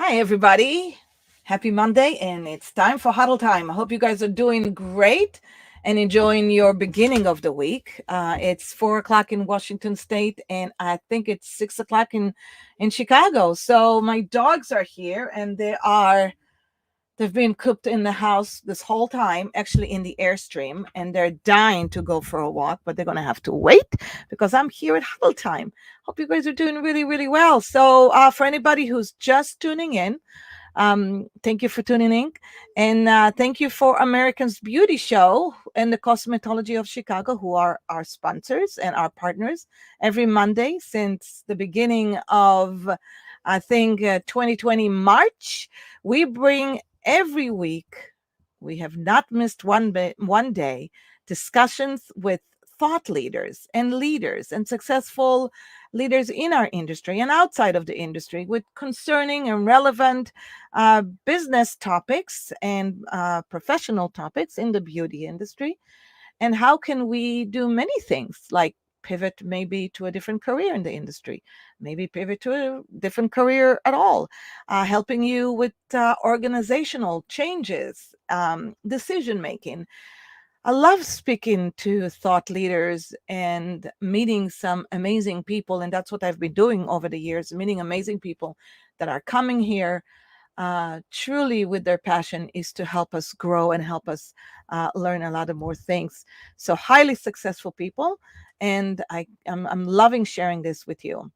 Hi, everybody. Happy Monday, and it's time for Huddle Time. I hope you guys are doing great and enjoying your beginning of the week. It's 4 o'clock in Washington State, and I think it's 6 o'clock in Chicago. So my dogs are here, and they've been cooped in the house this whole time, actually in the Airstream, and they're dying to go for a walk, but they're going to have to wait because I'm here at Huddle Time. Hope you guys are doing really, really well. So, for anybody who's just tuning in, thank you for tuning in. And thank you for American's Beauty Show and the Cosmetology of Chicago, who are our sponsors and our partners every Monday since the beginning of, I think, 2020 March. We bring every week, we have not missed one day, discussions with thought leaders and successful leaders in our industry and outside of the industry with concerning and relevant business topics and professional topics in the beauty industry. And how can we do many things like pivot maybe to a different career in the industry, maybe pivot to a different career at all, helping you with organizational changes, decision making. I love speaking to thought leaders and meeting some amazing people. And that's what I've been doing over the years, meeting amazing people that are coming here truly with their passion is to help us grow and help us learn a lot of more things. So, highly successful people. And I'm loving sharing this with you.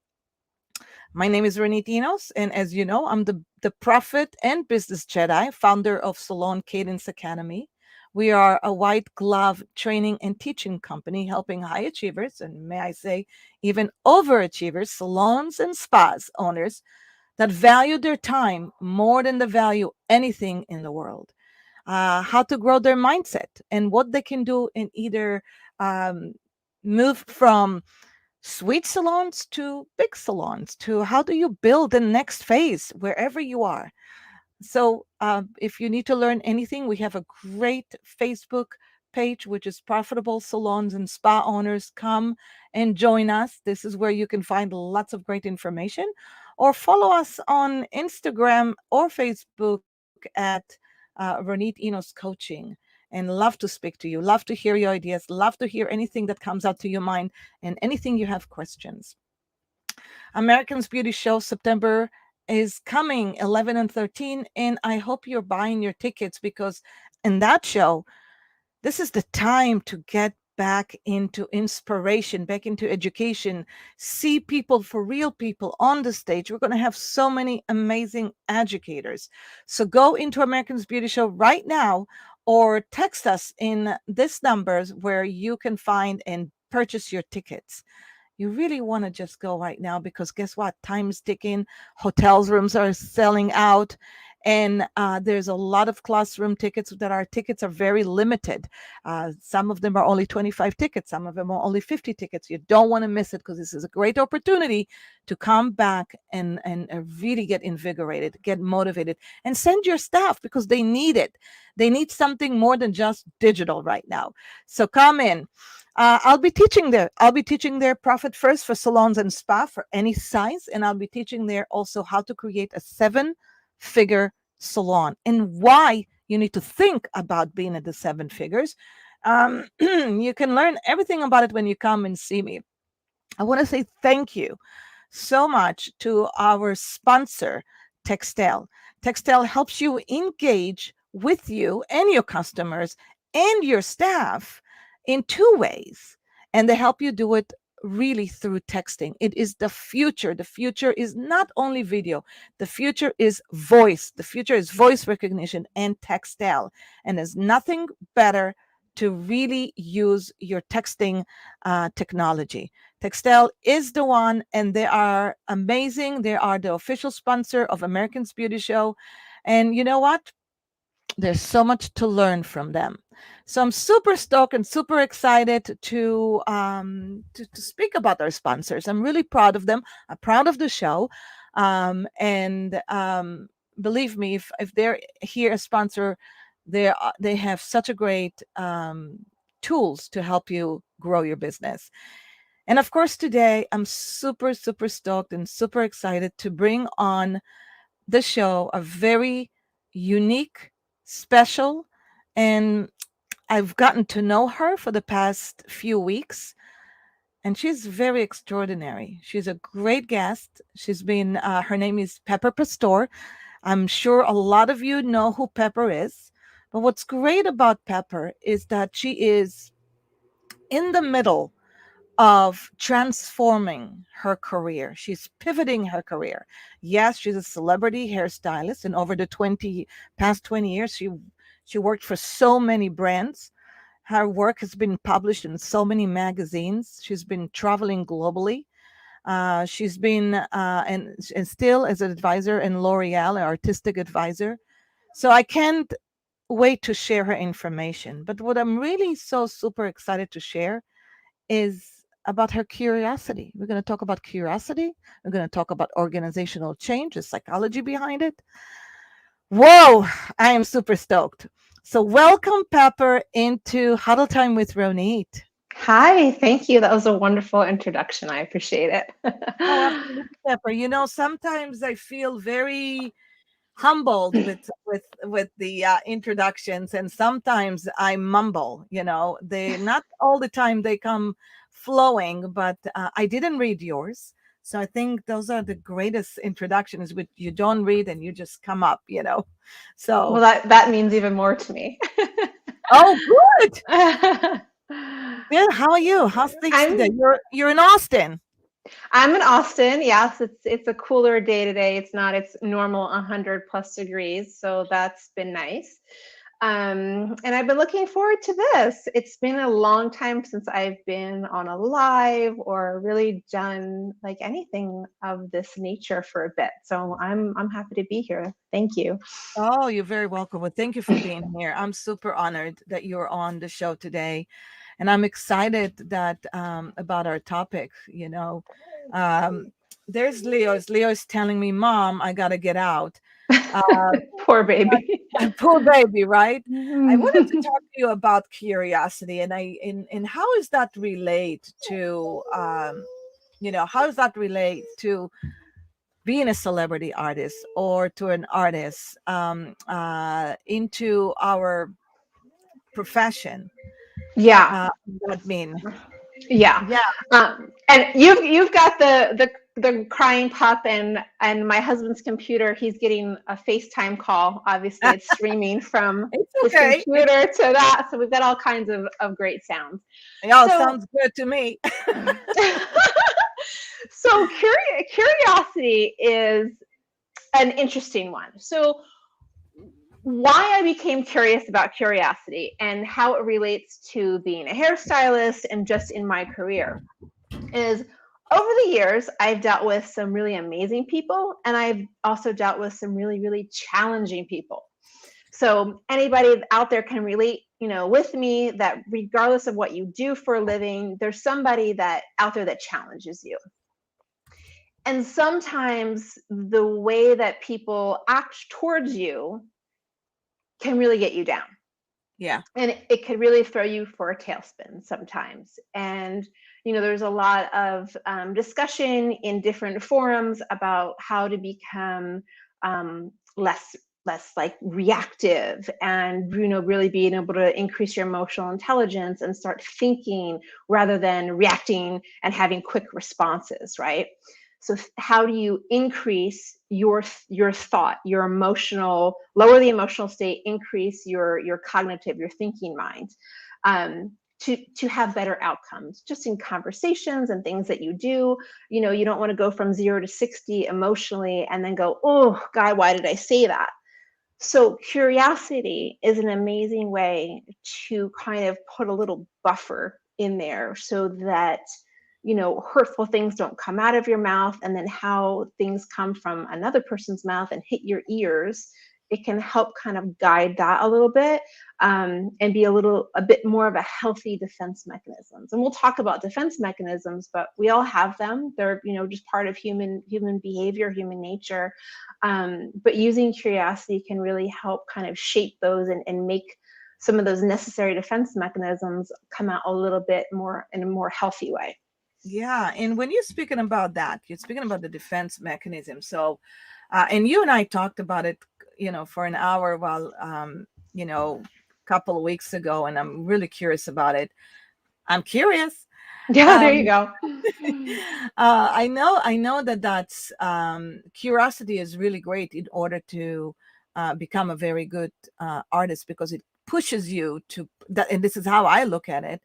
My name is Ronit Enos, and as you know, I'm the prophet and business Jedi, founder of Salon Cadence Academy. We are a white glove training and teaching company helping high achievers, and may I say, even overachievers, salons and spas owners that value their time more than they value anything in the world. How to grow their mindset and what they can do in either um, move from sweet salons to big salons to how do you build the next phase wherever you are. So if you need to learn anything, we have a great Facebook page which is Profitable Salons and Spa Owners. Come and join us. This is where you can find lots of great information, or follow us on Instagram or Facebook at Ronit Enos Coaching. And love to speak to you, love to hear your ideas, love to hear anything that comes out to your mind and anything you have questions. American's Beauty Show September is coming 11 and 13, and I hope you're buying your tickets because in that show, this is the time to get back into inspiration, back into education, see people for real people on the stage. We're going to have so many amazing educators. So go into American's Beauty Show right now or text us in this numbers where you can find and purchase your tickets. You really want to just go right now because guess what? Time's ticking. Hotels rooms are selling out. And there's a lot of classroom tickets that our tickets are very limited. Some of them are only 25 tickets. Some of them are only 50 tickets. You don't want to miss it because this is a great opportunity to come back and really get invigorated, get motivated, and send your staff because they need it. They need something more than just digital right now. So come in. I'll be teaching there. I'll be teaching there Profit First for salons and spa for any size. And I'll be teaching there also how to create a seven-figure salon and why you need to think about being at the seven figures. You can learn everything about it when you come and see me. I want to say thank you so much to our sponsor, Textel. Textel helps you engage with you and your customers and your staff in two ways. And they help you do it really through texting. It is the future. The future is not only video, the future is voice. The future is voice recognition and Textel. And there's nothing better to really use your texting technology. Textel is the one, and they are amazing. They are the official sponsor of American's Beauty Show. And you know what? There's so much to learn from them. So I'm super stoked and super excited to speak about our sponsors. I'm really proud of them. I'm proud of the show. And believe me, if they're here as sponsor, they have such a great tools to help you grow your business. And of course, today I'm super, super stoked and super excited to bring on the show are very unique, special, and I've gotten to know her for the past few weeks, and she's very extraordinary. She's a great guest. Her name is Pepper Pastor. I'm sure a lot of you know who Pepper is. But what's great about Pepper is that she is in the middle of transforming her career. She's pivoting her career. Yes, she's a celebrity hairstylist, and over the past 20 years, she worked for so many brands. Her work has been published in so many magazines. She's been traveling globally. She's been and still as an advisor in L'Oreal, an artistic advisor. So I can't wait to share her information. But what I'm really so super excited to share is about her curiosity. We're going to talk about curiosity. We're going to talk about organizational change, the psychology behind it. Whoa, I am super stoked. So, welcome, Pepper, into Huddle Time with Ronit. Hi, thank you. That was a wonderful introduction. I appreciate Oh, it. absolutely, Pepper. Sometimes I feel very humbled with the introductions, and sometimes I mumble. They not all the time they come flowing, but I didn't read yours, so I think those are the greatest introductions, which you don't read and you just come up. Well, So, that means even more to me. oh, good. Good. How are you? How's things today? I'm You're in Austin. I'm in Austin. Yes, it's a cooler day today. It's not its normal 100 plus degrees, so that's been nice. And I've been looking forward to this. It's been a long time since I've been on a live or really done like anything of this nature for a bit. So I'm happy to be here. Thank you. Oh, you're very welcome. Well, thank you for being here. I'm super honored that you're on the show today, and I'm excited that about our topic. Um, there's Leo's. Leo's telling me, "Mom, I gotta get out." Uh, Poor baby. poor baby, right? I wanted to talk to you about curiosity, and how does that relate to how does that relate to being a celebrity artist or to an artist into our profession. Yeah. That mean, Yeah. yeah. And you've got the crying pup and my husband's computer. He's getting a FaceTime call. Obviously, it's streaming from It's his okay. computer to that. So we've got all kinds of great sounds. Yeah, So sounds good to me. so curiosity is an interesting one. So why I became curious about curiosity and how it relates to being a hairstylist and just in my career is over the years, I've dealt with some really amazing people, and I've also dealt with some really, really challenging people. So anybody out there can relate, with me that regardless of what you do for a living, there's somebody that out there that challenges you. And sometimes the way that people act towards you can really get you down. Yeah. And it could really throw you for a tailspin sometimes. And there's a lot of discussion in different forums about how to become less like reactive and really being able to increase your emotional intelligence and start thinking rather than reacting and having quick responses, right? So how do you increase your thought, your emotional, lower the emotional state, increase your cognitive, your thinking mind, to have better outcomes, just in conversations and things that you do. You don't want to go from 0 to 60 emotionally and then go, oh God, why did I say that? So curiosity is an amazing way to kind of put a little buffer in there so that hurtful things don't come out of your mouth, and then how things come from another person's mouth and hit your ears, it can help kind of guide that a little bit, and be a bit more of a healthy defense mechanisms. And we'll talk about defense mechanisms, but we all have them. They're just part of human behavior, human nature. But using curiosity can really help kind of shape those and make some of those necessary defense mechanisms come out a little bit more in a more healthy way. Yeah, and when you're speaking about that, you're speaking about the defense mechanism. So And you and I talked about it, for an hour while, a couple of weeks ago, and I'm really curious about it. I'm curious. Yeah, there you Um, go. I know that curiosity is really great in order to become a very good artist, because it pushes you to that, and this is how I look at it.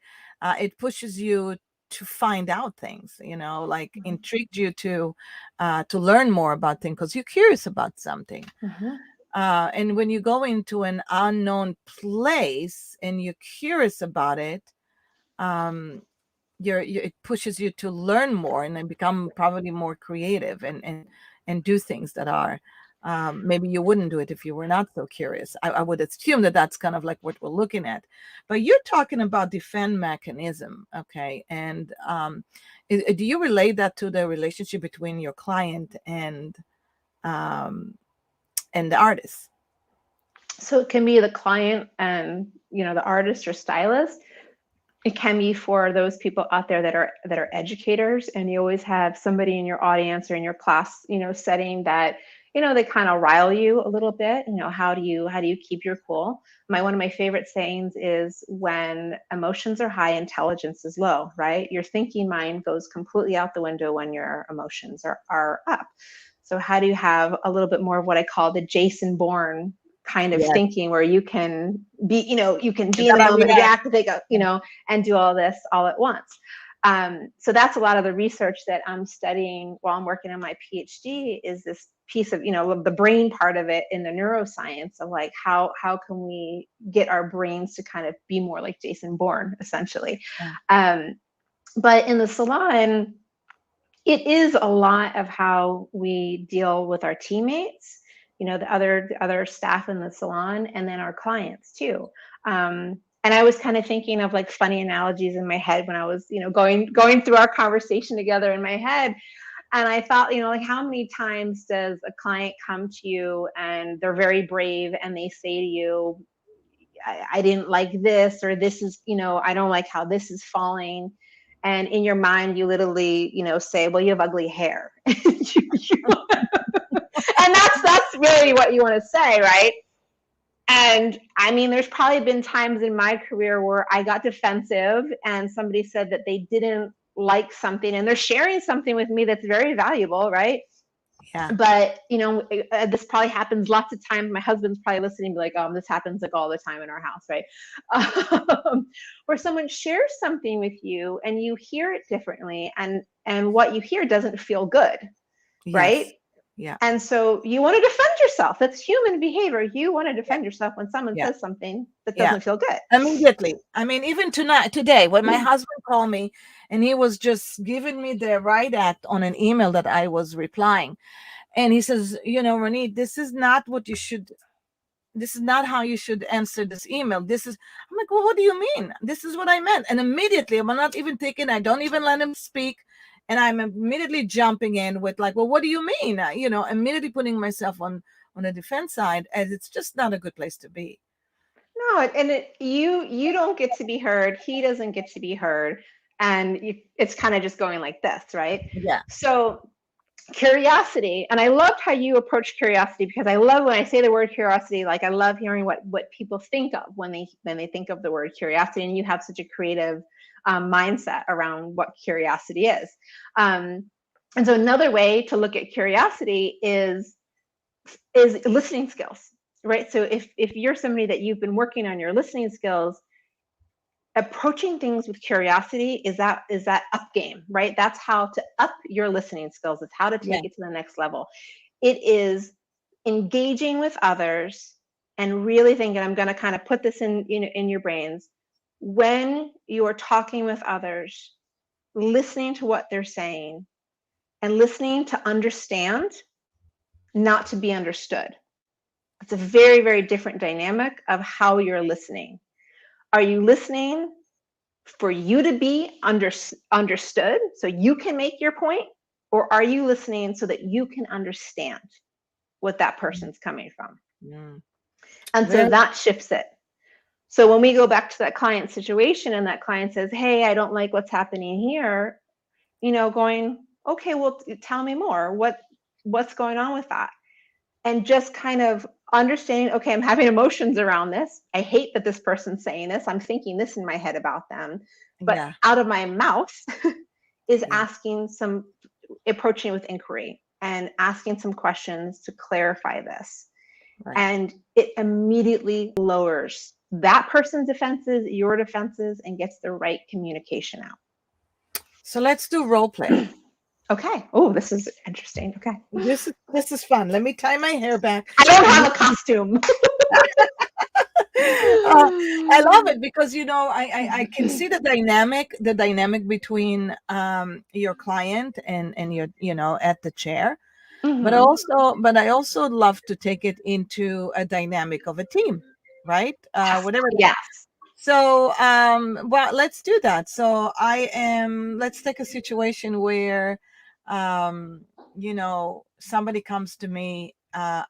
It pushes you to find out things, like Mhm. intrigued you to learn more about things because you're curious about something. Mhm. And when you go into an unknown place and you're curious about it, um, it pushes you to learn more and then become probably more creative and do things that are, maybe you wouldn't do it if you were not so curious. I would assume that that's kind of like what we're looking at. But you're talking about defense mechanism, okay? And do you relate that to the relationship between your client um, and the artist? So it can be the client and the artist or stylist. It can be for those people out there that are educators, and you always have somebody in your audience or in your class setting that they kind of rile you a little bit. How do you keep your cool? One of my favorite sayings is, when emotions are high, intelligence is low. Right? Your thinking mind goes completely out the window when your emotions are up. So how do you have a little bit more of what I call the Jason Bourne kind of Yes. thinking, where you can be in the Gotta moment, react. react, think, and do all this all at once. So that's a lot of the research that I'm studying while I'm working on my PhD, is this piece of, the brain part of it in the neuroscience of like, how can we get our brains to kind of be more like Jason Bourne, essentially. Um, but in the salon, it is a lot of how we deal with our teammates, the other staff in the salon, and then our clients too. And I was kind of thinking of like funny analogies in my head when I was, going through our conversation together in my head. And I thought, like, how many times does a client come to you and they're very brave and they say to you, I didn't like this, or this is, I don't like how this is falling. And in your mind, you literally, say, well, you have ugly hair. And that's really what you want to say, right? And I mean, there's probably been times in my career where I got defensive and somebody said that they didn't like something, and they're sharing something with me that's very valuable, right? Yeah. But this probably happens lots of times. My husband's probably listening and be like, this happens like all the time in our house, right? Where someone shares something with you and you hear it differently, and what you hear doesn't feel good, right? Yes. Yeah. And so you want to defend yourself. That's human behavior. You want to Yeah. defend yourself when someone Yeah. says something that Yeah. doesn't feel good. Immediately. I mean, even today, when my husband called me and he was just giving me the right act on an email that I was replying. And he says, Ronit, this is not how you should answer this email. I'm like, well, what do you mean? This is what I meant. And immediately, I'm not even thinking, I don't even let him speak. And I'm immediately jumping in with like, well, what do you mean? Immediately putting myself on the defense side, as it's just not a good place to be. No, you don't get to be heard. He doesn't get to be heard, and it's kind of just going like this, right? Yeah. So curiosity, and I loved how you approach curiosity, because I love when I say the word curiosity. Like, I love hearing what people think of when they think of the word curiosity, and you have such a creative mindset around what curiosity is. Um, and so another way to look at curiosity is listening skills, right? So if you're somebody that you've been working on your listening skills, approaching things with curiosity is that up game, right? That's how to up your listening skills. It's how to Yeah. take it to the next level. It is engaging with others and really thinking, I'm going to kind of put this in your brains. When you are talking with others, listening to what they're saying and listening to understand, not to be understood. It's a very, very different dynamic of how you're listening. Are you listening for you to be understood so you can make your point? Or are you listening so that you can understand what that person's coming from? Mm. And so Very. that shifts it. So when we go back to that client situation and that client says, hey, I don't like what's happening here, going, okay, well, tell me more. What's going on with that? and just kind of understanding, okay, I'm having emotions around this. I hate that this person's saying this. I'm thinking this in my head about them. But Yeah. out of my mouth is Yeah. asking some, approaching with inquiry and asking some questions to clarify this. Right. And it immediately lowers that person's defenses, your defenses, and gets the right communication out. So let's do role play. Okay. Oh, this is interesting. Okay. This is fun. Let me tie my hair back. I don't And have a costume. I love it because I can see the dynamic between your client and your at the chair, but Mm-hmm. I also love to take it into a dynamic of a team, right? Yes. Whatever. Yes. So, well, let's do that. So let's take a situation where, somebody comes to me. Uh,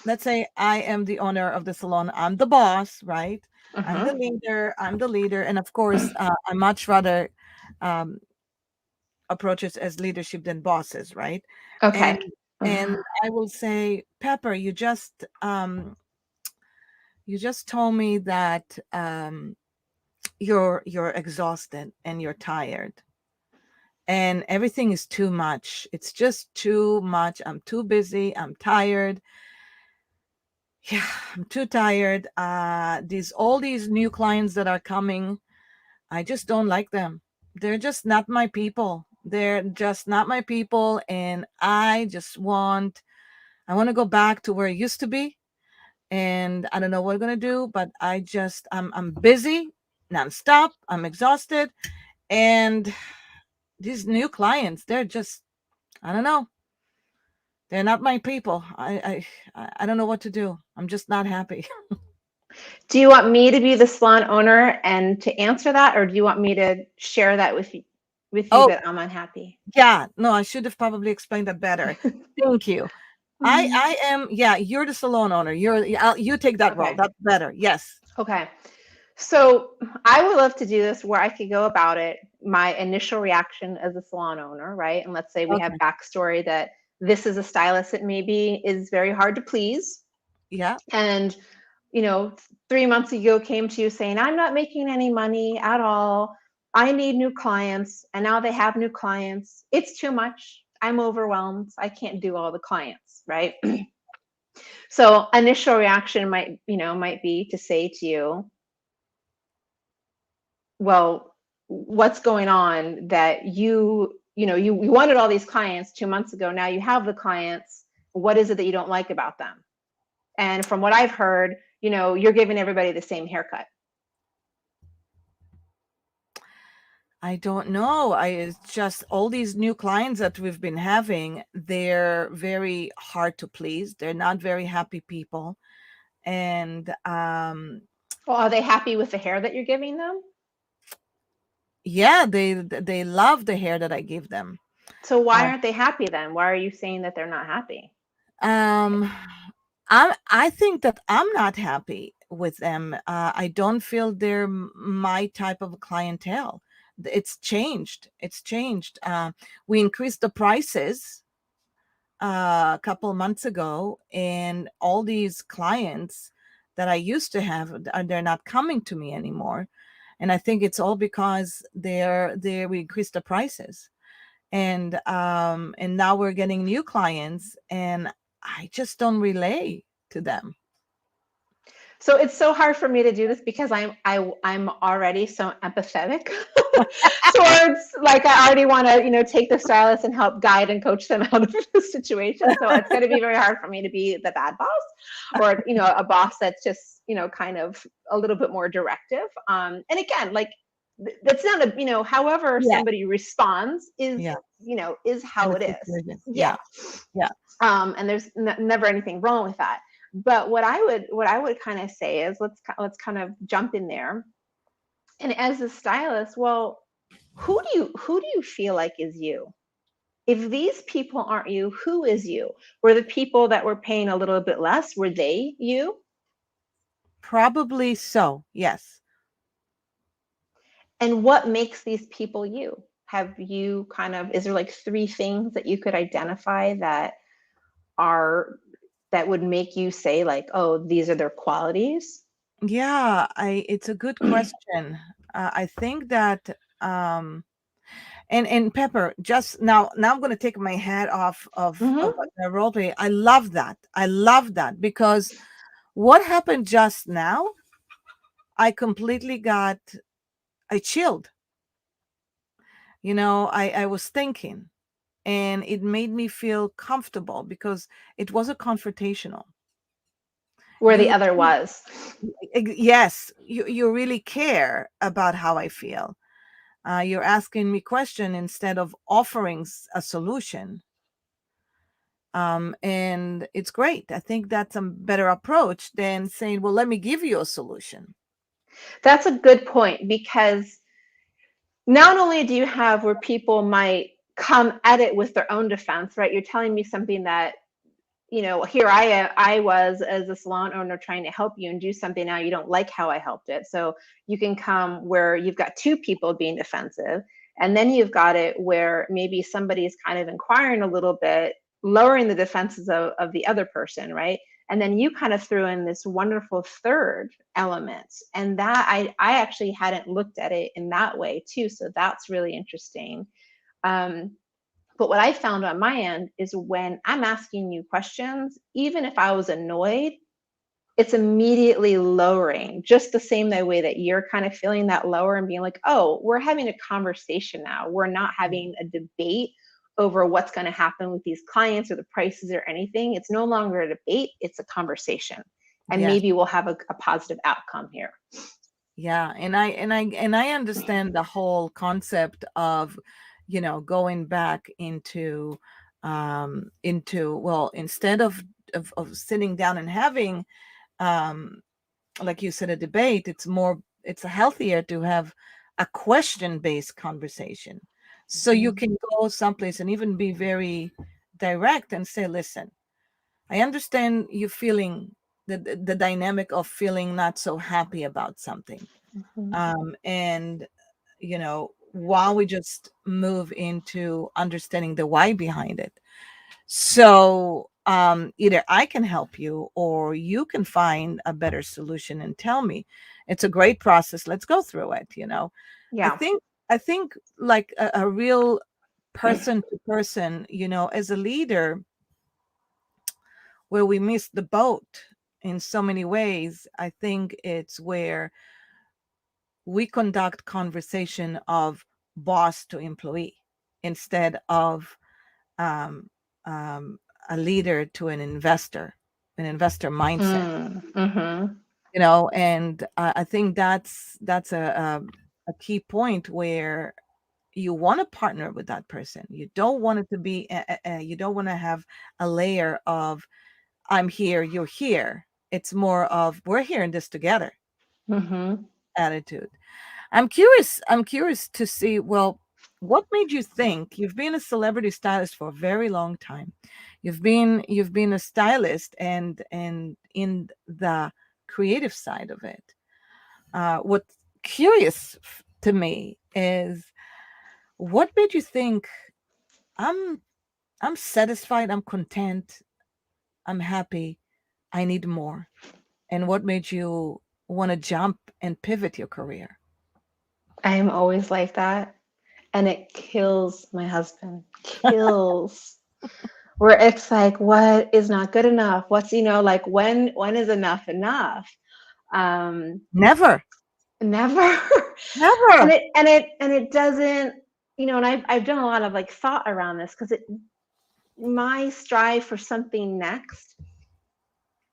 let's say I am the owner of the salon. I'm the boss, right? I'm the Mm-hmm. leader. I'm the leader. And of course, I much rather um, approach it as leadership than bosses, right? And, Okay. and I will say, Pepper, you just told me that you're exhausted and you're tired and everything is too much. It's just too much. I'm too busy. I'm tired. Yeah, I'm too tired. All these new clients that are coming, I just don't like them. They're just not my people. They're just not my people, and I want to go back to where it used to be, and I don't know what I'm gonna do, but I'm busy nonstop. I'm exhausted, and these new clients, they're just, I don't know, they're not my people. I don't know what to do. I'm just not happy. Do you want me to be the salon owner and to answer that, or do you want me to share that with you Oh, that I'm unhappy? yeah, no, I should have probably explained that better. Thank you. I Mhm. I am, yeah, you're the salon owner. You take that role. Okay. That's better. Yes. Okay. So I would love to do this where I could go about it, my initial reaction as a salon owner, right? And let's say we have Okay. backstory that this is a stylist that maybe is very hard to please. Yeah. And, you know, 3 months ago came to you saying, I'm not making any money at all. I need new clients. And now they have new clients. It's too much. I'm overwhelmed. I can't do all the clients, right? So initial reaction might be to say to you, well, what's going on that you wanted all these clients 2 months ago. Now you have the clients. What is it that you don't like about them? And from what I've heard, you're giving everybody the same haircut. I don't know. It's just all these new clients that we've been having, they're very hard to please. They're not very happy people. And Well, are they happy with the hair that you're giving them? yeah, they love the hair that I give them. So why Uh, aren't they happy then? Why are you saying that they're not happy? um I think that I'm not happy with them. I don't feel they're my type of clientele. It's changed. It's changed. We increased the prices a couple months ago, and all these clients that I used to have, they're not coming to me anymore. And I think it's all because we increased the prices, and now we're getting new clients, and I just don't relate to them. So it's so hard for me to do this because I'm already so empathetic towards, like, I already want to take the stylist and help guide and coach them out of the situation. So it's going to be very hard for me to be the bad boss, or a boss that's just kind of a little bit more directive. And again, like, that's not a however Yeah, somebody responds is yeah, is in how a it is. situation. Yeah. Yeah, yeah. And there's never anything wrong with that. But what I would kind of say is, let's kind of jump in there. And as a stylist, well, who do you feel like is you? If these people aren't you, who is you? Were the people that were paying a little bit less, were they you? Probably so. Yes. And what makes these people you? Is there like three things that you could identify that are that would make you say like, oh, these are their qualities? Yeah, it's a good question. I think that and Pepper, just now I'm going to take my hat off of Hmm. the role play. I love that. I love that because what happened just now, I completely got I chilled. I was thinking, and it made me feel comfortable because it was a confrontational. Where the You other was. yes, you really care about how I feel. You're asking me question instead of offering a solution. And it's great. I think that's a better approach than saying, well, let me give you a solution. That's a good point, because not only do you have where people might come at it with their own defense, right? You're telling me something that, here I was as a salon owner trying to help you and do something. Now you don't like how I helped it. So you can come where you've got two people being defensive. And then you've got it where maybe somebody's kind of inquiring a little bit, lowering the defenses of the other person, right? And then you kind of threw in this wonderful third element. And that I actually hadn't looked at it in that way too. So that's really interesting. Um, but what I found on my end is when I'm asking you questions, even if I was annoyed, it's immediately lowering, just the same way that you're kind of feeling that lower and being like, oh, we're having a conversation now. We're not having a debate over what's going to happen with these clients or the prices or anything. It's no longer a debate, it's a conversation. And Yes. maybe we'll have a positive outcome here. Yeah. And I understand the whole concept of, going back into, well, instead of sitting down and having, um, like you said, a debate, it's healthier to have a question-based conversation. So you Mhm. can go someplace and even be very direct and say, listen, I understand you feeling the dynamic of feeling not so happy about something. Mhm. And while we just move into understanding the why behind it. So either I can help you or you can find a better solution and tell me. It's a great process. Let's go through it. I Yeah. think I think like a real person to person, as a leader, where we miss the boat in so many ways, I think it's where we conduct conversation of boss to employee instead of um, um, a leader to an investor mindset. Mm-hmm. And I think that's a key point where you want to partner with that person. You don't want it to be you don't want to have a layer of I'm here, you're here. It's more of we're here in this together Mm-hmm. attitude. I'm curious to see, well, what made you think you've been a celebrity stylist for a very long time. You've been a stylist and in the creative side of it. What's curious to me is what made you think I'm I'm satisfied, I'm content, I'm happy, I need more. And what made you want to jump and pivot your career? I am always like that. And it kills my husband. Kills. Where it's like, what is not good enough? What's, like when is enough enough? Um, Never, never. and never. it doesn't, and I've done a lot of like thought around this, because it my strive for something next,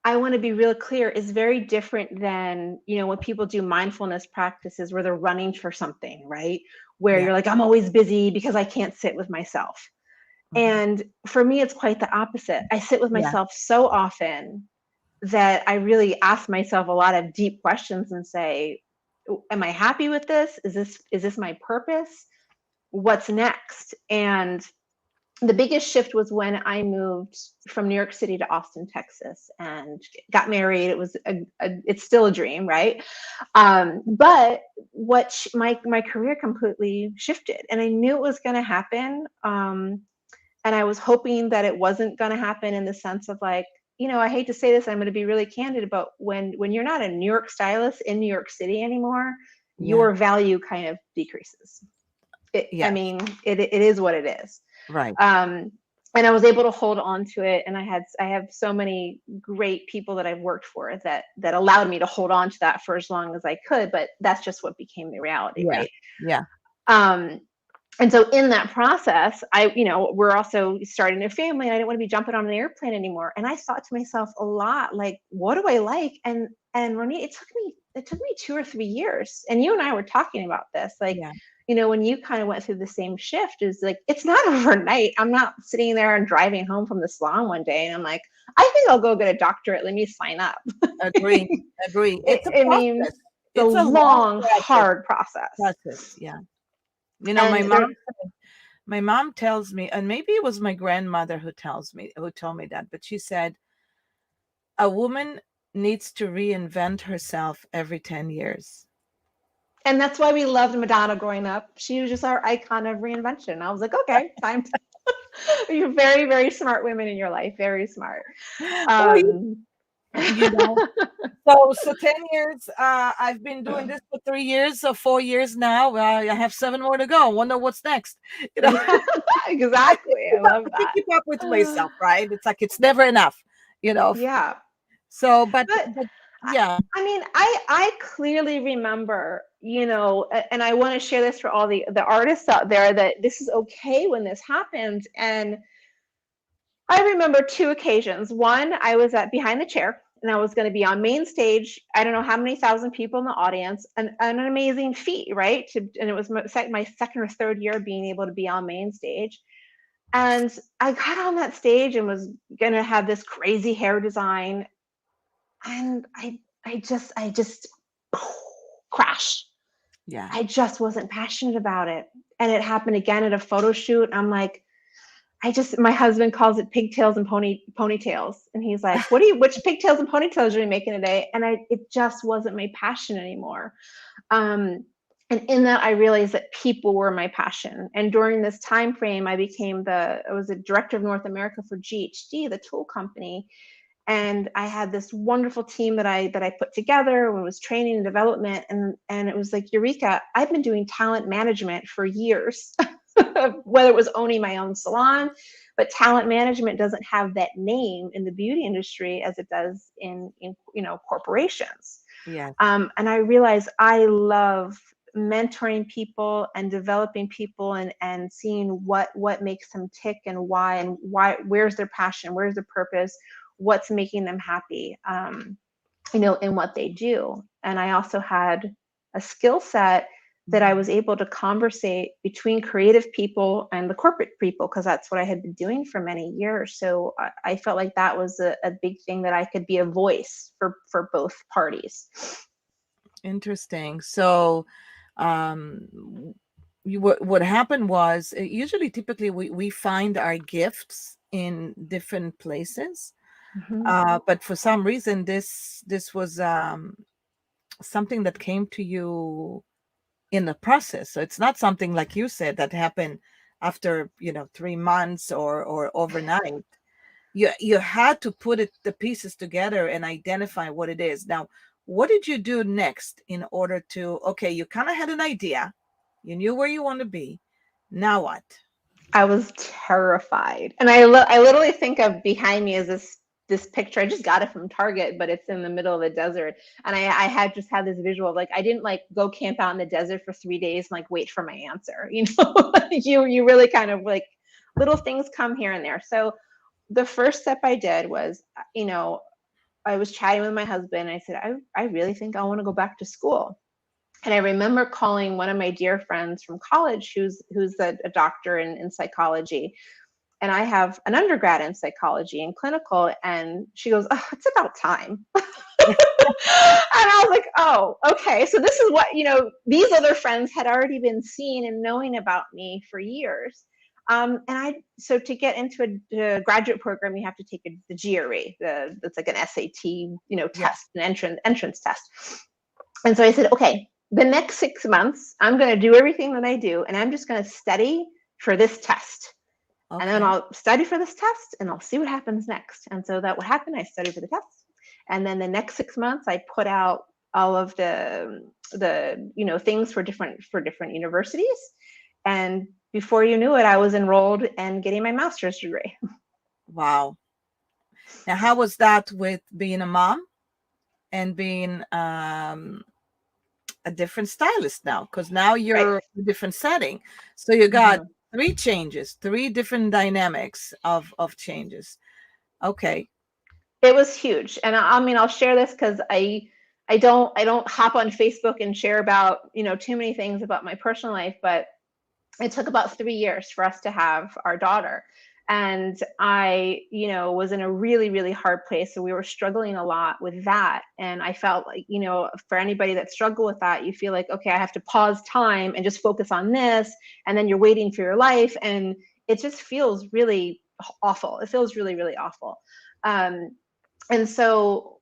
I want to be real clear, is very different than, when people do mindfulness practices where they're running for something, right? Where Yeah. you're like, I'm always busy because I can't sit with myself. Mhm. And for me, it's quite the opposite. I sit with Yeah. myself so often that I really ask myself a lot of deep questions and say, am I happy with this? Is this my purpose? What's next? And the biggest shift was when I moved from New York City to Austin, Texas, and got married. It was it's still a dream, right? But my career completely shifted, and I knew it was going to happen. And I was hoping that it wasn't going to happen, in the sense of like, I hate to say this, I'm going to be really candid, but when you're not a New York stylist in New York City anymore, Yeah. your value kind of decreases. I Yes. mean, it is what it is. Right. And I was able to hold on to it. And I have so many great people that I've worked for that allowed me to hold on to that for as long as I could. But that's just what became the reality, Yeah. right? Yeah. Um, and so in that process, we're also starting a family, and I didn't want to be jumping on an airplane anymore. And I thought to myself a lot, like, what do I like? And Ronit, it took me 2 or 3 years. And you and I were talking about this, like, Yeah. when you kind of went through the same shift, is like, it's not overnight. I'm not sitting there and driving home from the salon one day and I'm like, I think I'll go get a doctorate. Let me sign up. Agree. Agree. It's a I mean, process. it's a It's a long long, process. hard process. Process. Yeah. My And there, mom tells me, and maybe it was my grandmother who told me that, but she said a woman needs to reinvent herself every 10 years. and that's why we loved Madonna growing up. She was just our icon of reinvention. I was like, okay, time to you're very, very smart women in your life, very smart. Oh, Um, you know. So 10 years, I've been doing this for 3 years, so 4 years now. I have 7 more to go. Wonder what's next. yeah, I can't exactly. I keep up, love I can't that. keep up with myself, right? It's like it's never enough, you know. Yeah. So, But but yeah, I mean, I clearly remember, and I want to share this for all the artists out there, that this is okay when this happened. And I remember 2 occasions. One, I was at behind the chair and I was going to be on main stage. I don't know how many thousand people in the audience, an amazing feat, right? And it was my second or third year being able to be on main stage. And I got on that stage and was going to have this crazy hair design. And I just crash. yeah. I just wasn't passionate about it. And it happened again at a photo shoot. I'm like, my husband calls it pigtails and ponytails. And he's like, which pigtails and ponytails are you making today? And it just wasn't my passion anymore. Um, and in that, I realized that people were my passion. And during this time frame, I was a director of North America for GHD, the tool company. And I had this wonderful team that I put together when it was training and development. And it was like, Eureka, I've been doing talent management for years, whether it was owning my own salon, but talent management doesn't have that name in the beauty industry as it does in corporations. Yes. And I realized I love mentoring people and developing people, and seeing what makes them tick and why, where's their passion, where's their purpose, what's making them happy, in what they do. And I also had a skill set that I was able to conversate between creative people and the corporate people, because that's what I had been doing for many years. So I felt like that was a big thing, that I could be a voice for both parties. Interesting. So, what happened was, usually, typically, we find our gifts in different places. Mm-hmm. But for some reason, this was something that came to you in the process. So it's not something, like you said, that happened after 3 months or overnight. You had to put the pieces together and identify what it is. Now, what did you do next in order to, okay, you kind of had an idea, you knew where you want to be. Now what? I was terrified, and I literally think of behind me as this picture. I just got it from Target, but it's in the middle of the desert. And I had just had this visual of, like, I didn't like go camp out in the desert for 3 days and like wait for my answer. You really kind of like, little things come here and there. So the first step I did was, I was chatting with my husband. I said, I really think I want to go back to school. And I remember calling one of my dear friends from college, who's a doctor in psychology. And I have an undergrad in psychology and clinical. And she goes, oh, it's about time. And I was like, oh, okay. So this is what, these other friends had already been seeing and knowing about me for years. So to get into a graduate program, you have to take the GRE. That's like an SAT, Yeah. test, an entrance test. And so I said, okay, the next 6 months, I'm going to do everything that I do, and I'm just going to study for this test. And then Okay. I'll study for this test and I'll see what happens next. And so that what happened, I studied for the test. And then the next 6 months, I put out all of the things for different universities. And before you knew it, I was enrolled and getting my master's degree. Wow. Now, how was that with being a mom and being a different stylist now? Because now Right. you're in a different setting. So you got Mhm. three changes, three different dynamics of changes. Okay. It was huge. And I mean, I'll share this because I don't hop on Facebook and share about too many things about my personal life, but it took about 3 years for us to have our daughter. And I was in a really, really hard place. So we were struggling a lot with that. And I felt like, for anybody that struggled with that, you feel like, okay, I have to pause time and just focus on this. And then you're waiting for your life. And it just feels really awful. It feels really, really awful. Um, and so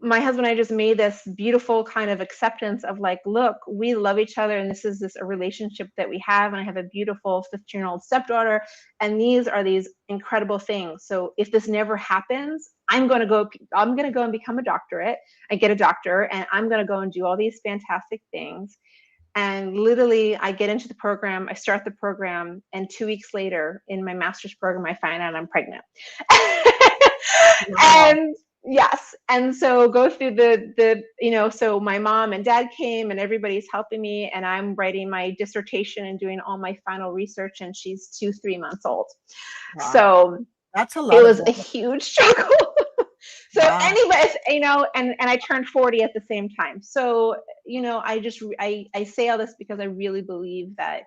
my husband and I just made this beautiful kind of acceptance of like, look, we love each other, and this is a relationship that we have, and I have a beautiful 15-year-old stepdaughter, and these are these incredible things. So if this never happens, I'm going to go and become a doctorate and get a doctor, and I'm going to go and do all these fantastic things. And literally, I get into the program, I start the program, and 2 weeks later, in my master's program, I find out I'm pregnant. Wow. And yes, and so go through so my mom and dad came, and everybody's helping me, and I'm writing my dissertation and doing all my final research, and she's 3 months old. Wow. So That's a it lot of was a work. huge struggle. So Wow. anyways, and I turned 40 at the same time. So I say all this because I really believe that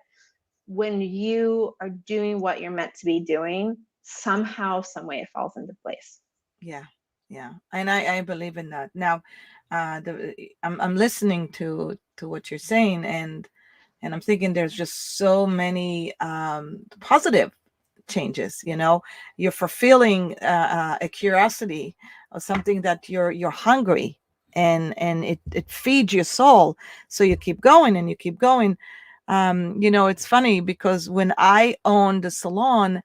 when you are doing what you're meant to be doing, somehow, some way, it falls into place. Yeah. Yeah. And I believe in that. Now, I'm listening to what you're saying, and I'm thinking there's just so many positive changes. You're fulfilling a curiosity or something that you're hungry, and it feeds your soul, so you keep going and you keep going. It's funny because when I owned the salon,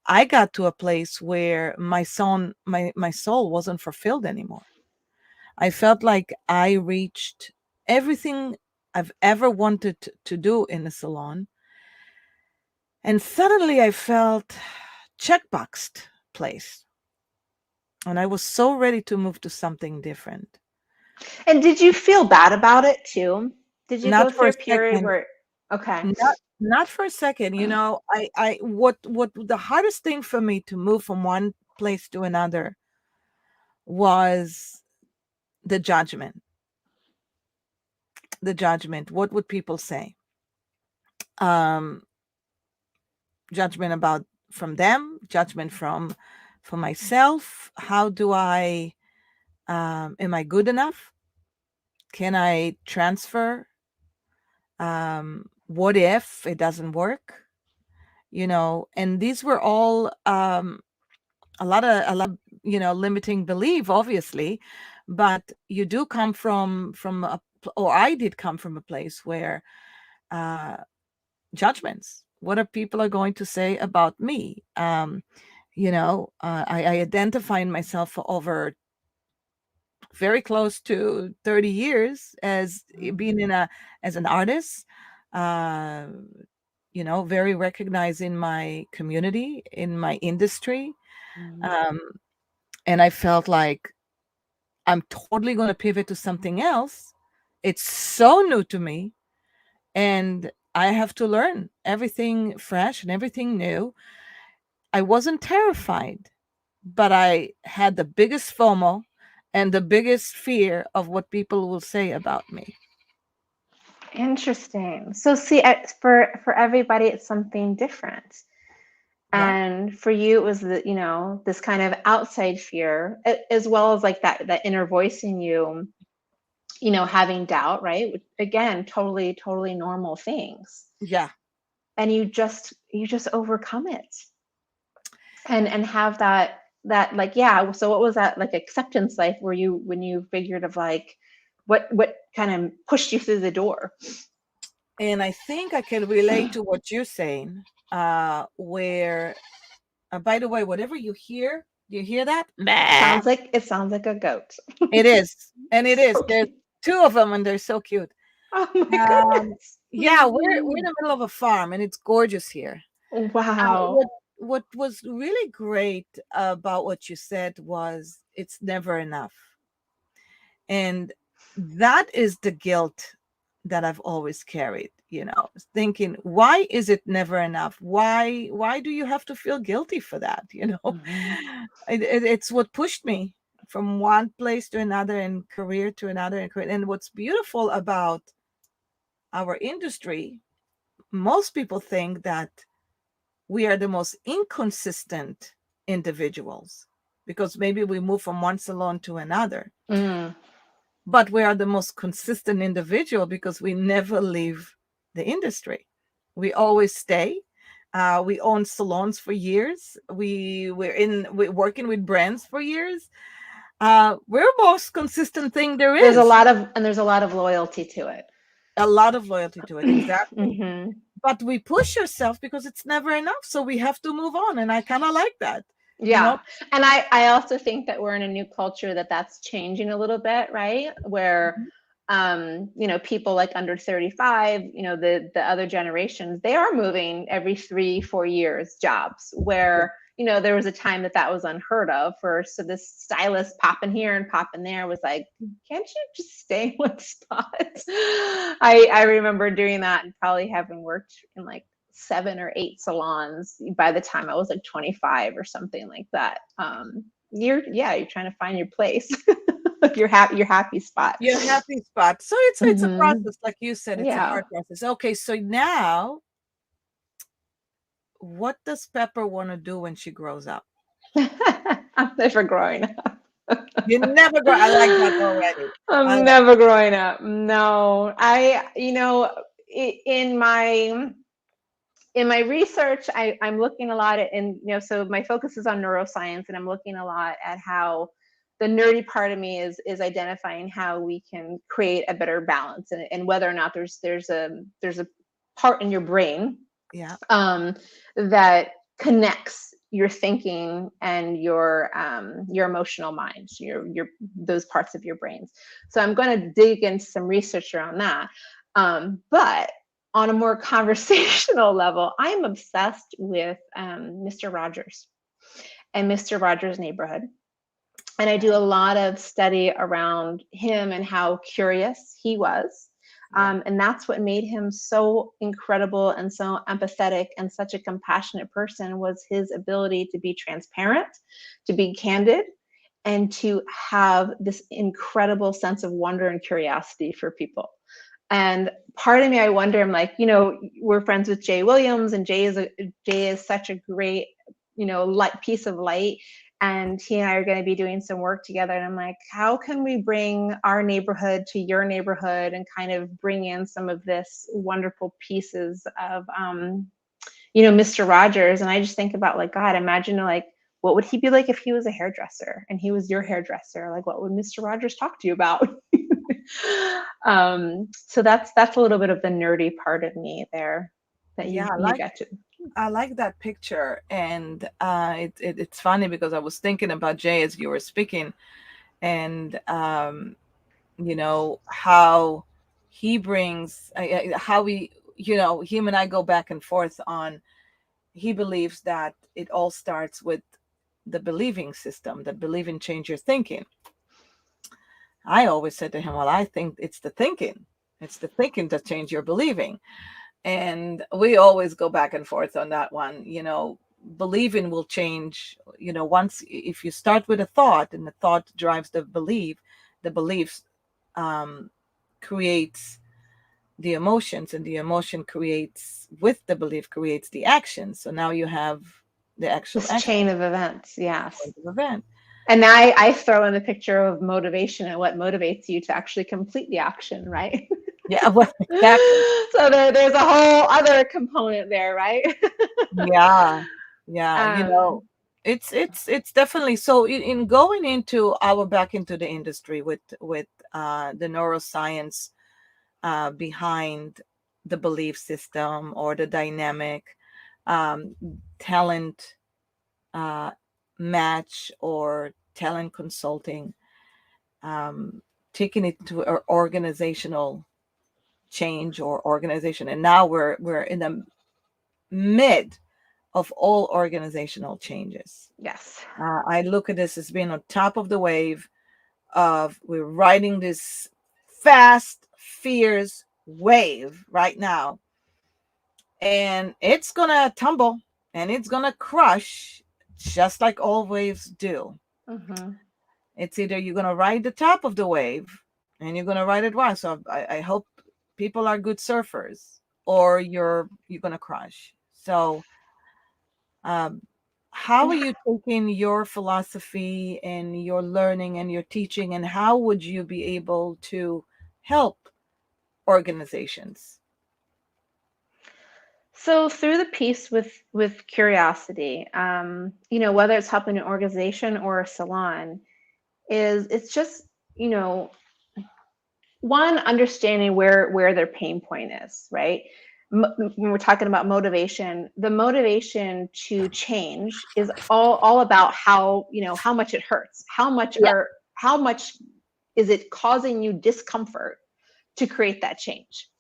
I got to a place where my soul wasn't fulfilled anymore. I felt like I reached everything I've ever wanted to do in a salon, and suddenly I felt checkboxed place. And I was so ready to move to something different. And did you feel bad about it too? Did you go Not for through a a period second. where, okay. Not for a second. I what the hardest thing for me to move from one place to another was the judgment. The judgment. What would people say? Um, Judgment about from them, judgment from myself. How do I am I good enough? Can I transfer? What if it doesn't work? And these were all a lot of limiting belief, obviously, but you do come from or I did come from a place where uh judgments. What are people are going to say about me? I identify in myself for over very close to 30 years as being as an artist, uh, very recognized in my community, in my industry. Mhm. Um, and I felt like I'm totally going to pivot to something else. It's so new to me, and I have to learn everything fresh and everything new. I wasn't terrified, but I had the biggest FOMO and the biggest fear of what people will say about me. Interesting. So see, for everybody, it's something different. Yeah. And for you, it was this kind of outside fear, as well as like that inner voice in you, having doubt, right? Which, again, totally, totally normal things. Yeah. And you just overcome it, and have that like, yeah. So what was that like acceptance like, where you when you figured of like, what kind of pushed you through the door? And I think I can relate to what you're saying. where, by the way, whatever you hear, do you hear that? Sounds like a goat. It is, and it is. So There's cute. two of them, and they're so cute. Oh my Um, goodness. yeah, we're in the middle of a farm, and it's gorgeous here. Wow. What was really great about what you said was it's never enough, and that is the guilt that I've always carried. Thinking, why is it never enough? Why do you have to feel guilty for that? Mhm. It's what pushed me from one place to another, and career to another, and what's beautiful about our industry, most people think that we are the most inconsistent individuals because maybe we move from one salon to another, Mm. but we are the most consistent individual because we never leave the industry. We always stay. We own salons for years. We're working with brands for years. We're the most consistent thing there is. There's a lot of loyalty to it. A lot of loyalty to it, exactly. Hmm. But we push ourselves because it's never enough, so we have to move on, and I kind of like that. you Yeah. know And I also think that we're in a new culture that's changing a little bit, right? Where people like under 35, the other generations, they are moving every 3-4 years jobs, Yeah. where there was a time that was unheard of. So this stylist popping here and popping there was like, can't you just stay in one spot? I remember doing that and probably having worked in like 7 or 8 salons by the time I was like 25 or something like that. You're trying to find your place. Your happy spot. Your happy spot. So it's a Hmm. process, like you said, it's a Yeah. hard process. Okay, so now what does Pepper want to do when she grows up? I'm never growing up. You never grow. I like that already. I I'm like never growing up. No, in my research, I'm looking a lot at, and so my focus is on neuroscience, and I'm looking a lot at how the nerdy part of me is identifying how we can create a better balance, and whether or not there's a part in your brain Yeah. um, that connects your thinking and your emotional minds, your those parts of your brains. So I'm going to dig into some research around that. But on a more conversational level, I'm obsessed with Mr. Rogers and Mr. Rogers' Neighborhood. And I do a Okay. lot of study around him and how curious he was. Yeah. And that's what made him so incredible and so empathetic and such a compassionate person, was his ability to be transparent, to be candid, and to have this incredible sense of wonder and curiosity for people. And part of me, I wonder, I'm like, we're friends with Jay Williams, and Jay is such a great, light piece of light. And he and I are going to be doing some work together. And I'm like, how can we bring our neighborhood to your neighborhood and kind of bring in some of this wonderful pieces of, Mr. Rogers? And I just think about, like, God, imagine, like, what would he be like if he was a hairdresser and he was your hairdresser? Like, what would Mr. Rogers talk to you about? So that's a little bit of the nerdy part of me there that Yeah, you got to. I like that picture, and it's funny because I was thinking about Jay as you were speaking, and how he brings, how we, him and I go back and forth on. He believes that it all starts with the believing system, that believing change your thinking. I always said to him, well, I think it's the thinking. It's the thinking that change your believing. And we always go back and forth on that one. Believing will change, once, if you start with a thought and the thought drives the beliefs um, creates the emotions, and the emotion creates, with the belief, creates the action. So now you have the actual This action chain of events, yes. point of event. And now I throw in the picture of motivation and what motivates you to actually complete the action, right? Yeah, well, exactly. So there's a whole other component there, right? Yeah, yeah. um, It's definitely so. In going into our back into the industry with the neuroscience behind the belief system or the dynamic. um, talent match or talent consulting, um, taking it to our organizational change or organization. And now we're in the mid of all organizational changes. Yes. I look at this as being on top of the wave of we're riding this fast, fierce wave right now, and it's gonna tumble and it's gonna crush just like all waves do. Mm-hmm. It's either you're gonna ride the top of the wave and you're gonna ride it well. So I hope people are good surfers, or you're gonna crush. So um, how are you taking your philosophy and your learning and your teaching, and how would you be able to help organizations? So through the piece with curiosity, whether it's helping an organization or a salon, it's just, you know, one, understanding where their pain point is, right? When we're talking about motivation, the motivation to change is all about how much it hurts, Yeah. how much is it causing you discomfort to create that change.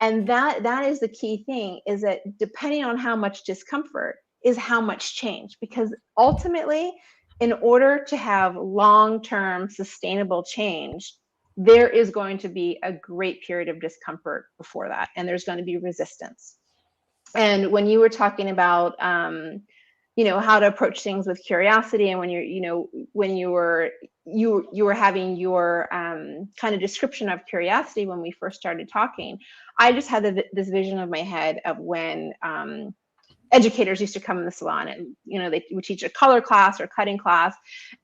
And that is the key thing, is that depending on how much discomfort is how much change, because ultimately, in order to have long-term sustainable change, there is going to be a great period of discomfort before that, and there's going to be resistance. And when you were talking about how to approach things with curiosity, and when you were having your kind of description of curiosity when we first started talking, I just had this vision of my head of when educators used to come in the salon, and they would teach a color class or cutting class,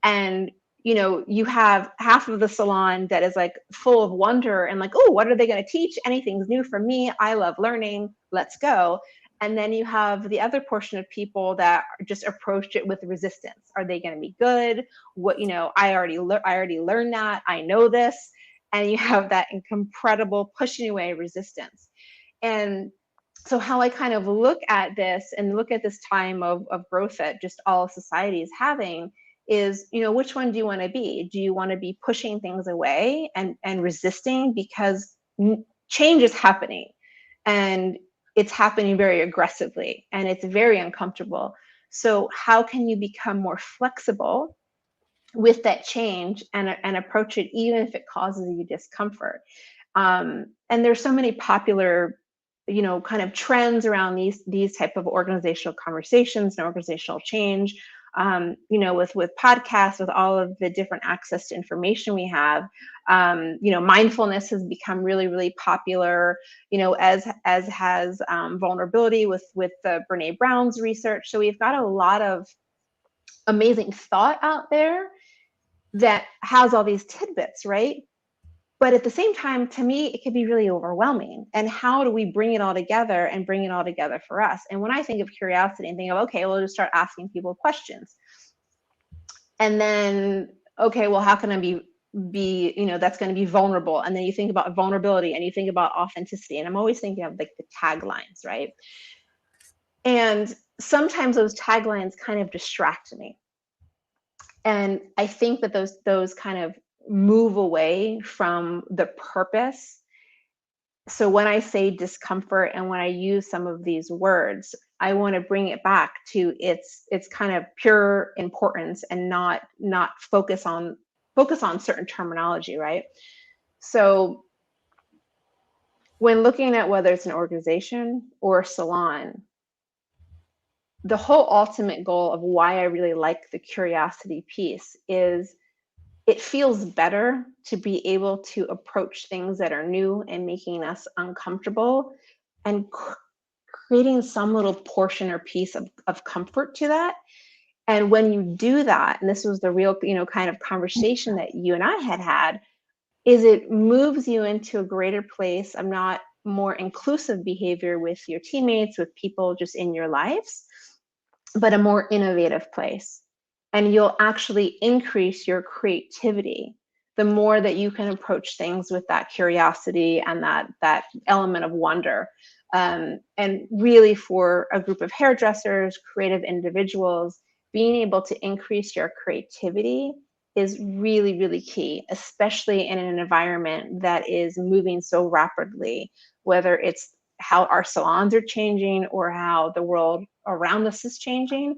and you have half of the salon that is like full of wonder and like, oh, what are they going to teach? Anything's new for me. I love learning. Let's go. And then you have the other portion of people that just approached it with resistance. Are they going to be good? What, I already learned that. I know this. And you have that incredible pushing away resistance. And so how I kind of look at this and look at this time of growth that just all of society is having is, which one do you want to be? Do you want to be pushing things away and resisting because change is happening, and it's happening very aggressively and it's very uncomfortable? So how can you become more flexible with that change and approach it even if it causes you discomfort? And there's so many popular kind of trends around these type of organizational conversations and organizational change. With podcasts, with all of the different access to information we have, mindfulness has become really, really popular, as has vulnerability with Brene Brown's research. So we've got a lot of amazing thought out there that has all these tidbits, right? But at the same time, to me, it can be really overwhelming. And how do we bring it all together and bring it all together for us? And when I think of curiosity and think of, okay, we'll just start asking people questions. And then, okay, well, how can I that's going to be vulnerable? And then you think about vulnerability and you think about authenticity. And I'm always thinking of like the taglines, right? And sometimes those taglines kind of distract me. And I think that those kind of move away from the purpose. So when I say discomfort and when I use some of these words, I want to bring it back to its kind of pure importance and not focus on certain terminology, right? So when looking at whether it's an organization or a salon, the whole ultimate goal of why I really like the curiosity piece is it feels better to be able to approach things that are new and making us uncomfortable, and creating some little portion or piece of comfort to that. And when you do that, and this was the real, kind of conversation that you and I had, is it moves you into a greater place of not more inclusive behavior with your teammates, with people just in your lives, but a more innovative place. And you'll actually increase your creativity the more that you can approach things with that curiosity and that element of wonder. And really, for a group of hairdressers, creative individuals, being able to increase your creativity is really, really key, especially in an environment that is moving so rapidly, whether it's how our salons are changing or how the world around us is changing.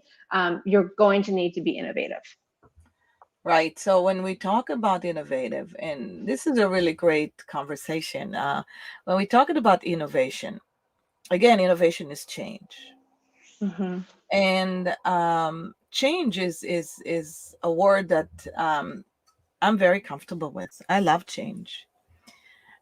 You're going to need to be innovative. Right. So when we talk about innovative, and this is a really great conversation, when we talking about innovation, again, innovation is change, Mm-hmm. and change is a word that I'm very comfortable with. I love change.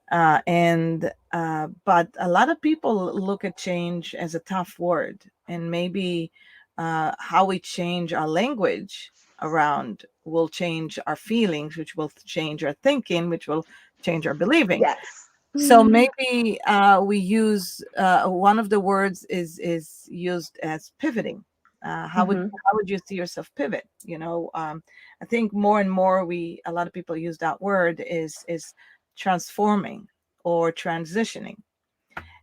And but a lot of people look at change as a tough word, and maybe how we change our language around will change our feelings, which will change our thinking, which will change our believing. Yes. So Mm-hmm. maybe we use one of the words is used as pivoting. How would you see yourself pivot? I think more and more a lot of people use that word is transforming or transitioning.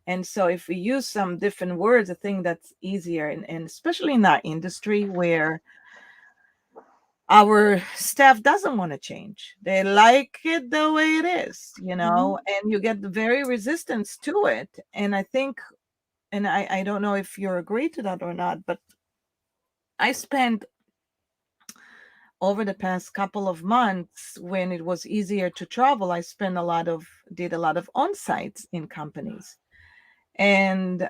And so if we use some different words, I think that's easier, and especially in our industry where our staff doesn't want to change. They like it the way it is, Mm-hmm. and you get very resistance to it. And I think, and I don't know if you agree to that or not, but I spent over the past couple of months when it was easier to travel, did a lot of on-sites in companies and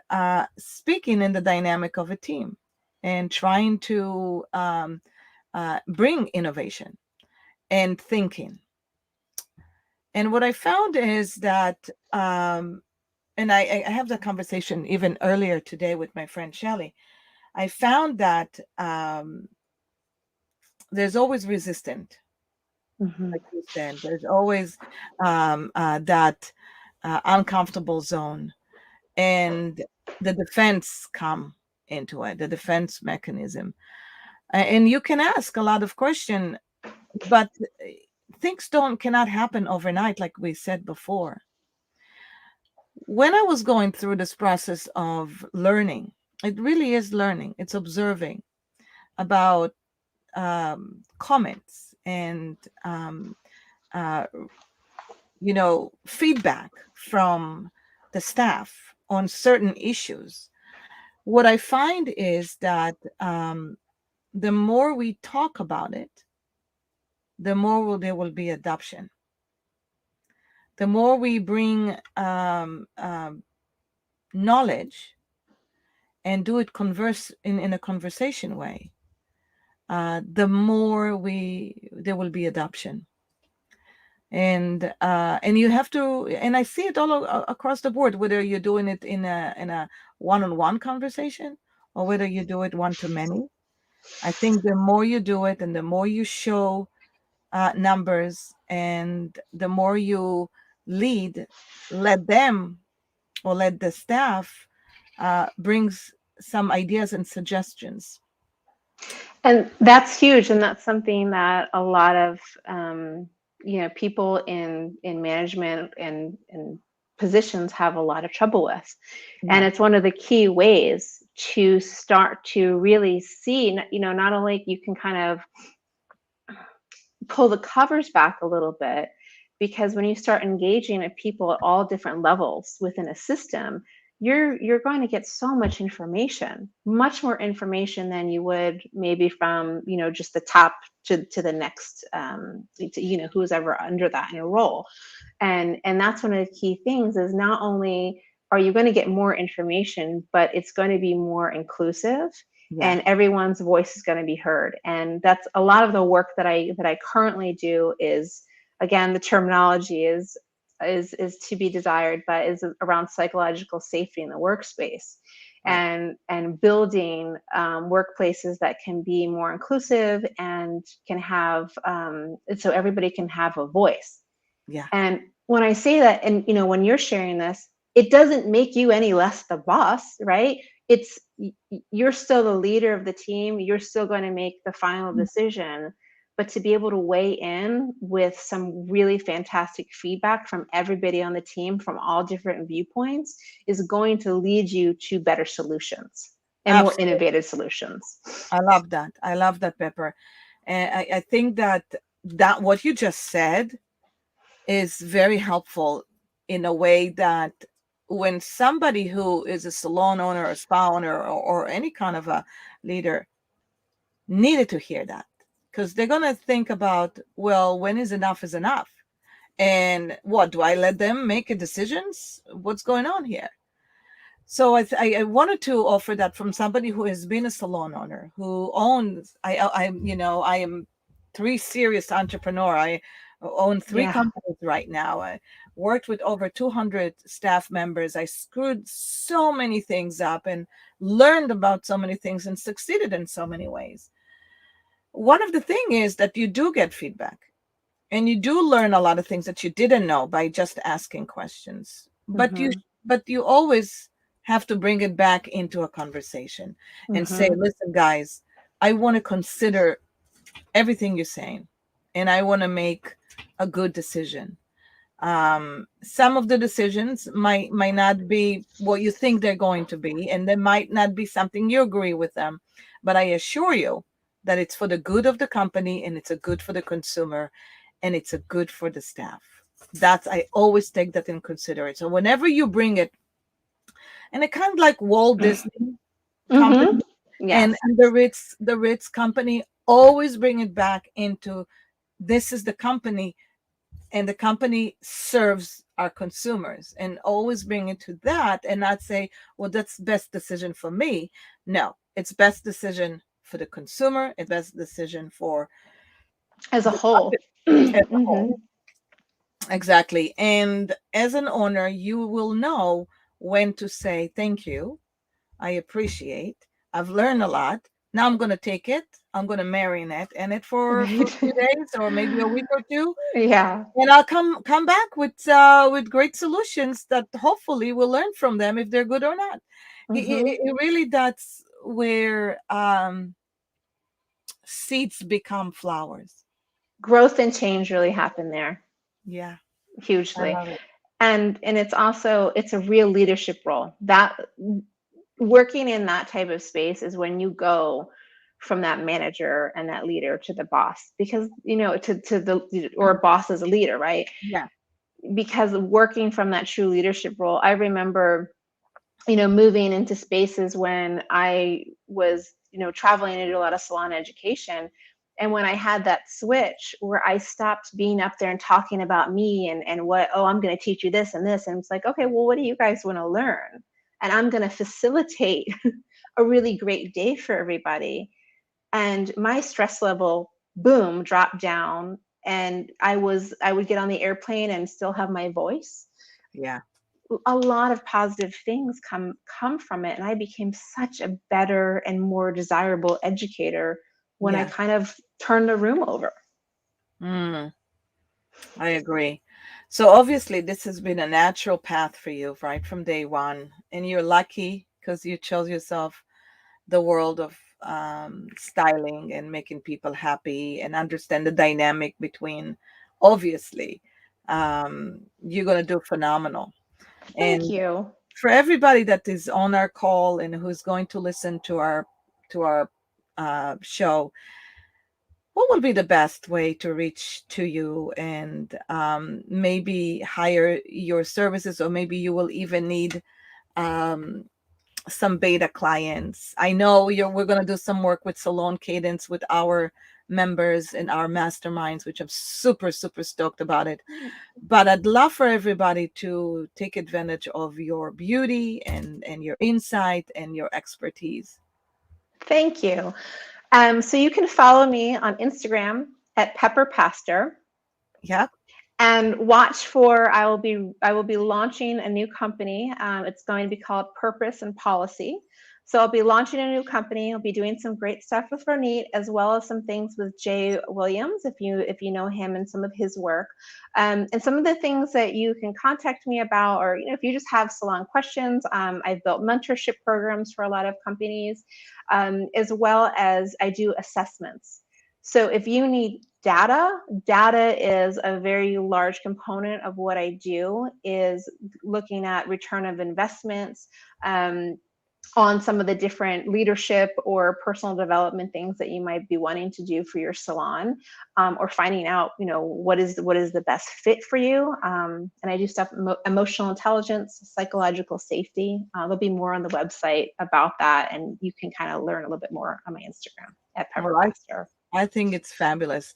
speaking in the dynamic of a team and trying to bring innovation and thinking. And what I found is that, and I have that conversation even earlier today with my friend Shelley. I found that there's always resistance, Mm-hmm. like you said. There's always that uncomfortable zone, and the defense come into it, the defense mechanism. And you can ask a lot of questions, but things don't cannot happen overnight, like we said before. When I was going through this process of learning, it really is learning. It's observing about comments and uh, feedback from the staff on certain issues. What I find is that the more we talk about it, the more there will be adoption. The more we bring knowledge and do it converse in a conversation way, the more we there will be adoption. And you have to, and I see it all across the board, whether you're doing it in a one-on-one conversation or whether you do it one to many. I think the more you do it and the more you show numbers and the more you lead, let them or let the staff brings some ideas and suggestions. And that's huge, and that's something that a lot of people in management and positions have a lot of trouble with. And Yeah, it's one of the key ways to start to really see, not only you can kind of pull the covers back a little bit, because when you start engaging with people at all different levels within a system, you're going to get so much information, much more information than you would maybe from just the top to the next, who's ever under that in a role. And that's one of the key things, is not only are you going to get more information, but it's going to be more inclusive, yeah, and everyone's voice is going to be heard. And that's a lot of the work that I currently do. Is, again, the terminology is to be desired, but is around psychological safety in the workspace, right, and building workplaces that can be more inclusive and can have, so everybody can have a voice. yeah, And when I say that, and when you're sharing this, it doesn't make you any less the boss, right? You're still the leader of the team. You're still going to make the final decision, but to be able to weigh in with some really fantastic feedback from everybody on the team from all different viewpoints is going to lead you to better solutions and more Absolutely. innovative solutions. I love that. I love that, Pepper. And I think that what you just said is very helpful in a way that when somebody who is a salon owner, a spa owner, or any kind of a leader needed to hear that, because they're going to think about, well, when is enough? And what, do I let them make decisions? What's going on here? So I wanted to offer that from somebody who has been a salon owner, who owns, I am three serious entrepreneur. I own three Yeah. companies right now. I worked with over 200 staff members. I screwed so many things up and learned about so many things and succeeded in so many ways. One of the thing is that you do get feedback and you do learn a lot of things that you didn't know by just asking questions, Mm-hmm. but you always have to bring it back into a conversation and say, Mm-hmm. listen guys, I want to consider everything you're saying and I want to make a good decision. Some of the decisions might not be what you think they're going to be, and they might not be something you agree with them, but I assure you that it's for the good of the company and it's a good for the consumer and it's a good for the staff. That's, I always take that in consideration. So whenever you bring it, and it kind of like Walt Disney company Mm-hmm. and, Yes. the Ritz company, always bring it back into, this is the company and the company serves our consumers, and always bring it to that and not say, well, that's best decision for me. No, it's best decision for the consumer, it's best decision for As a the whole. company as a Mm-hmm. whole. Exactly. And as an owner, you will know when to say thank you, I appreciate, I've learned a lot, now I'm going to take it, I'm going to marinate in it for a Right. few days or maybe a week or two, Yeah. and I'll come back with great solutions that hopefully we'll learn from them if they're good or not. Mm-hmm. Really, that's where seeds become flowers. Growth and change really happen there Yeah, I hugely. love it. And it's also, it's a real leadership role. That working in that type of space is when you go from that manager and that leader to the boss, because to the, or a boss as a leader, right? Yeah, Because working from that true leadership role, I remember moving into spaces when I was, traveling to do a lot of salon education. And when I had that switch where I stopped being up there and talking about me and what, oh, I'm going to teach you this and this. And it's like, okay, well, what do you guys want to learn? And I'm going to facilitate a really great day for everybody. And my stress level, boom, dropped down. And I would get on the airplane and still have my voice. yeah, A lot of positive things come from it, and I became such a better and more desirable educator when I yeah. kind of turned the room over. Mm, I agree. So obviously, this has been a natural path for you right from day one, and you're lucky because you chose yourself the world of styling and making people happy and understand the dynamic between. Obviously, you're going to do phenomenal. Thank And you. for everybody that is on our call and who's going to listen to our show, what will be the best way to reach to you and maybe hire your services, or maybe you will even need um, some beta clients. I know we're going to do some work with Salon Cadence with our members and our masterminds, which I'm super, super stoked about it. But I'd love for everybody to take advantage of your beauty and your insight and your expertise. Thank you. So you can follow me on Instagram at Pepper Pastor, Yeah. and watch for, I will be launching a new company. It's going to be called Purpose and Policy. So I'll be launching a new company. I'll be doing some great stuff with Ronit, as well as some things with Jay Williams, if you know him and some of his work. And some of the things that you can contact me about, or if you just have salon questions. I've built mentorship programs for a lot of companies, as well as I do assessments. So if you need data is a very large component of what I do, is looking at return of investments, on some of the different leadership or personal development things that you might be wanting to do for your salon, or finding out, what is the best fit for you. And I do stuff emotional intelligence, psychological safety. There'll be more on the website about that, and you can kind of learn a little bit more on my Instagram at All Pepper right. Pastor. I think it's fabulous.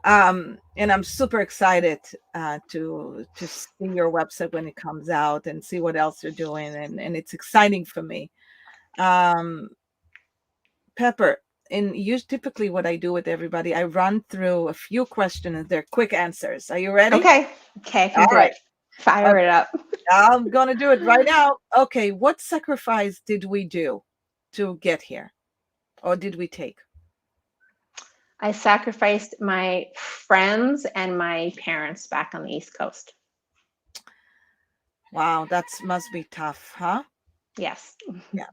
And I'm super excited to see your website when it comes out and see what else you're doing. And it's exciting for me. Um, Pepper, and you typically what I do with everybody, I run through a few questions and they're quick answers. Are you ready? Okay, I All can do right. it. Fire Okay. it up. I'm gonna do it right now. Okay, what sacrifice did we do to get here? Or did we take? I sacrificed my friends and my parents back on the East Coast. Wow, that must be tough, huh? Yes. Yeah.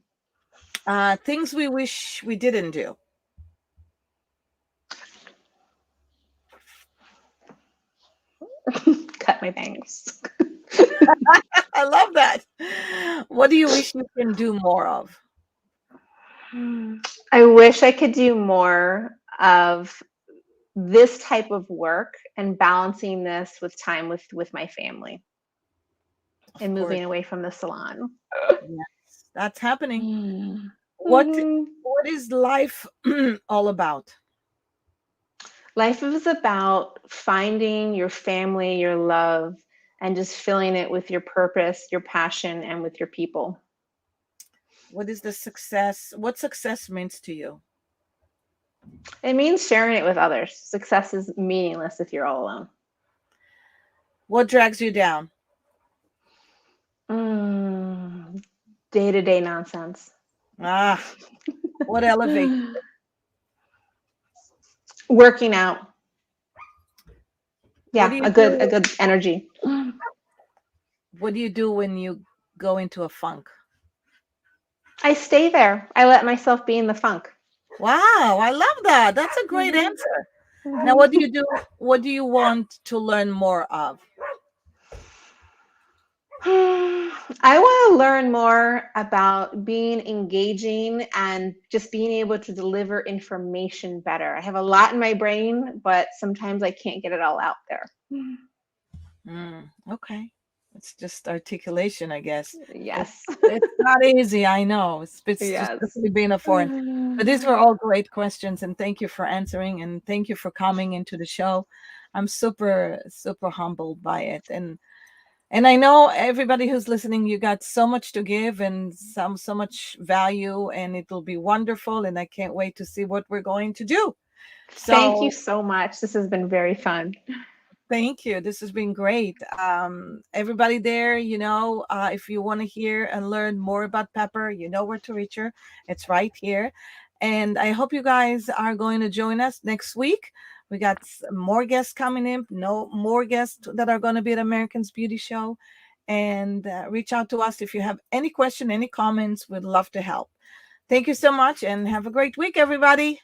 Things we wish we didn't do. Cut my bangs. I love that. What do you wish you can do more of? I wish I could do more of this type of work and balancing this with time with my family Of and course, moving away from the salon. yes, that's happening. What Mhm. what is life all about? Life is about finding your family, your love, and just filling it with your purpose, your passion, and with your people. What is the success? What success means to you? It means sharing it with others. Success is meaningless if you're all alone. What drags you down? Day-to-day nonsense. Ah, what elevates? Working out. What do Yeah, you a do? good energy. What do you do when you go into a funk? I stay there. I let myself be in the funk. Wow, I love that. That's a great Mhm, answer. Now, mhm. what do you do? What do you want to learn more of? I want to learn more about being engaging and just being able to deliver information better. I have a lot in my brain, but sometimes I can't get it all out there. Okay. It's just articulation, I guess. Yes. It's not easy, I know. It's just Yes. simply being a foreign. But these were all great questions, and thank you for answering, and thank you for coming into the show. I'm super, super humbled by it, and I know everybody who's listening, you got so much to give and so much value, and it'll be wonderful. And I can't wait to see what we're going to do. Thank you So so much. This has been very fun. thank you. This has been great. Everybody there, if you want to hear and learn more about Pepper, you know where to reach her. It's right here. And I hope you guys are going to join us next week. We got more guests coming in, no more guests that are going to be at Americans Beauty Show. And reach out to us if you have any question, any comments. We'd love to help. Thank you so much and have a great week, everybody.